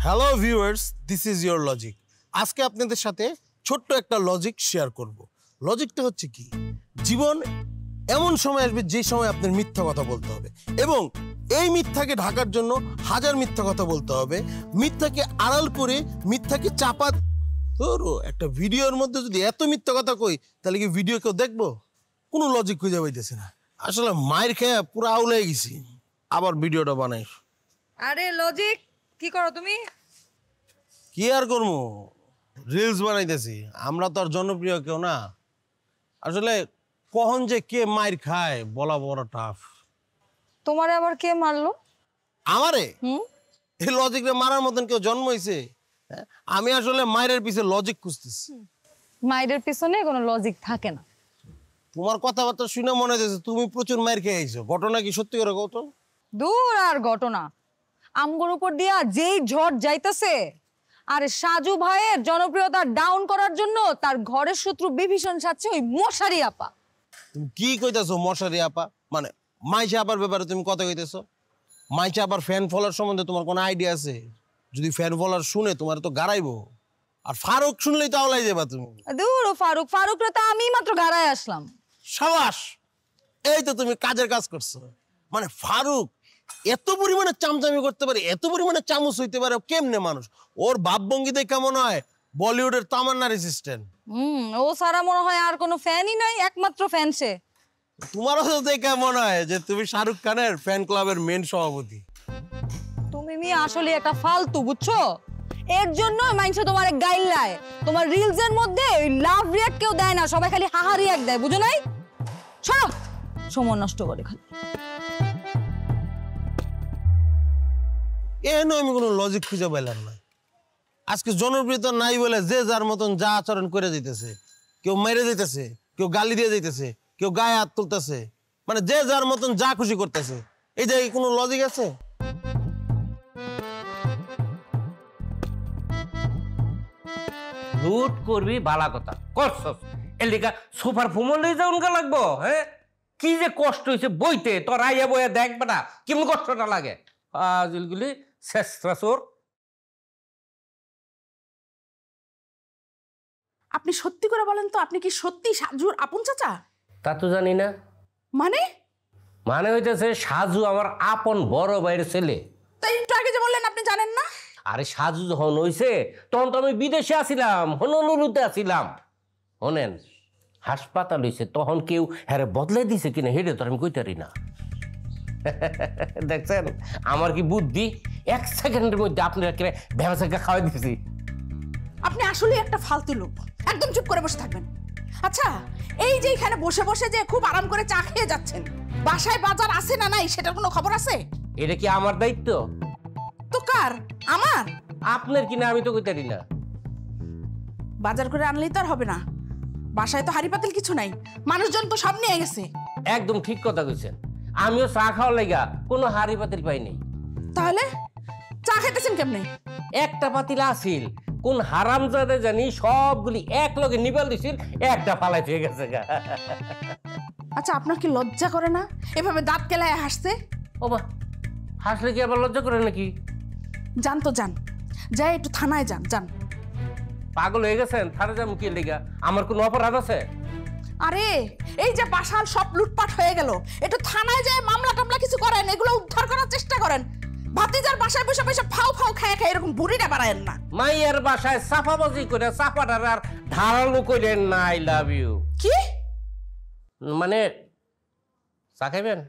Hello viewers, this is your logic. আজকে আপনাদের সাথে ছোট্ট একটা লজিক শেয়ার করব। লজিকটা হচ্ছে কি, জীবন এমন সময় আসবে যে সময় আপনার মিথ্যা কথা বলতে হবে, এবং এই মিথ্যাকে ঢাকার জন্য হাজার মিথ্যা কথা বলতে হবে। মিথ্যাকে আড়াল করে, মিথ্যাকে চাপা ধরো। একটা ভিডিওর মধ্যে যদি এত মিথ্যা কথা কই, তাহলে কি ভিডিও কেউ দেখবো? কোনো লজিক খুঁজে পাইতেছে না। আসলে মায়ের খেয়ে পুরো আউলে গেছি, আবার ভিডিওটা বানাই। আরে লজিক, কি করো তুমি? কি আর করবো, রিলস বানাইতেছি। আমরা তো আর জনপ্রিয় কেউ না। আসলে কখন যে কে মাইর খায় বলা বড় টাফ। তোমারে আবার কে মারলো? আমারে এই লজিকটা মারার মতন কেউ জন্ম হয়েছে? আমি আসলে মায়ের পিছে লজিক খুঁজতেছি। মায়ের পিছনে কোনো লজিক থাকে না। তোমার কথাবার্তা শুনে মনে হচ্ছে তুমি প্রচুর মায়ের খেয়ে আইছো। ঘটনা কি সত্যি করে কও তো? দূর আর ঘটনা, আমগোর উপর দিয়া যেই ঝড় যাইতেছে, আর সাজু ভাইয়ের জনপ্রিয়তা ডাউন করার জন্য তার ঘরের শত্রু বিভীষণ সাজছে ওই মশারি আপা। তুমি কি কইতাছো মশারি আপা? মানে মাইশা আপার ব্যাপারে তুমি কথা কইতেছো? মাইশা আপার ফ্যান ফলোয়ার সম্বন্ধে তোমার কোনো আইডিয়া আছে? যদি ফ্যান ফলোয়ার শুনে তোমার তো গাড়াইবো। আর ফারুক শুনলেই তো আওলাই যাবা তুমি। দূর ফারুকরে তো আমি মাত্র গাড়ায় আসলাম। সাবাস, এই তো তুমি কাজের কাজ করছো। মানে ফারুক এত পরিমাণে চামচামি করতে পারে, এত পরিমাণে চামচ হইতে পারে কেমনে মানুষ? ওর ভাবভঙ্গিতে কেমন হয় বলিউডের তামান্না রেসিস্ট্যান্ট। ও সারা মনে হয় আর কোনো ফ্যানই নাই, একমাত্র ফ্যান সে। তোমারও তো দেখে মনে হয় যে তুমি শাহরুখ খানের ফ্যান ক্লাবের মেন সভাপতি। তুমি আসলে একটা ফালতু, বুঝছো? এর জন্য মানুষে তোমার গাইল্লায়, তোমার রিলস এর মধ্যে ওই লাভ রিয়াক্ট কেউ দেয় না, সবাই খালি হাহা রিয়াক্ট দেয়, বুঝো নাই? সরো, সময় নষ্ট করে খালি। এনে আমি কোনো লজিক খুঁজে পাইলাম না। আজকে জনপ্রিয়তা নাই বলে যে যার মতন যা আচরণ করে দিতেছে। কেউ মেরে দিতেছে, কেউ গালি দিয়ে দিতেছে, কেউ গায়ে হাত তুলতেছে। মানে যে যার মতন যা খুশি করতেছে। এই জায়গায় কোনো লজিক আছে? লুট করবি বালা কথা করছস, এর লিগা সুপার ফুমো লই যাউন গা লাগবো? হ্যাঁ, কি যে কষ্ট হইছে বইতে, তোর আইয়া বইয়া দেখবে না কেমন কষ্টটা লাগে। আজিলগুলি শেষরাসোর। আপনি সত্যি করে বলেন তো, আপনি কি সত্যি সাজুর আপন চাচা? তা তো জানি না। মানে মানে হইতেছে সাজু আমার আপন বড় ভাইয়ের ছেলে। তাই একটু আগে যে বললেন আপনি জানেন না। আরে সাজু যখন হইছে তখন তো আমি বিদেশে আসিলাম, হনলুলুতে আসিলাম। শোনেন, হাসপাতাল হইছে তখন কেউ হ্যাঁ বদলে দিছে কিনা হেরে তো আমি কইতারি না। দেখছেন আমার কি বুদ্ধি? 1 সেকেন্ডের মধ্যে আপনারা ভেবাচা খাওয়াই দিয়েছি। আপনি আসলে একটা ফালতু লোক, একদম চুপ করে বসে থাকবেন। আচ্ছা, এই যে এখানে বসে বসে যে খুব আরাম করে চা খেয়ে যাচ্ছেন, বাসায় বাজার আছে না নাই সেটার কোনো খবর আছে? এটা কি আমার দায়িত্ব? তো কার? আমার? আপনার কিনা আমি তো কইতারি না। বাজার করে আনলেই তো আর হবে না, বাসায় তো হাড়ি পাতিল কিছু নাই, মানুষজন তো সব নিয়ে গেছে। একদম ঠিক কথা কইছেন, আমিও চা খাওয়ার লাগা কোনো হাড়ি পাতিল পাই নাই। তাহলে চা খাইতেছেন কেমনে? একটা পাতিল আসিল, কোন হারামজাদে জানি সবগুলি এক লগে নিবাল দিছিল, একটা ফালাই হয়ে গেছে গা। আচ্ছা, আপনার কি লজ্জা করে না এভাবে দাঁত কেলায় হাসতে? ও বা, হাসলে কি আবার লজ্জা করে নাকি? যান তো যান, যাই একটু থানায় যান। যান। পাগল হয়ে গেছেন? থানা যাবো কি লেগা? আমার কোনো অপরাধ আছে? আরে এই যে বাসাল সব লুটপাট হয়ে গেল, একটু থানায় যায় মামলা টামলা কিছু করেন, এগুলো উদ্ধার করার চেষ্টা করেন। ভাতিজার বাসায় বসে বসে ফাও ফাও খায় খায় এরকম বুড়িটা বাড়ায়েন না। মাইয়ার বাসায় সাফাবাজি করে চাপাটার আর ধারালো কইলেন না আই লাভ ইউ। কি মানে চা খাইবেন?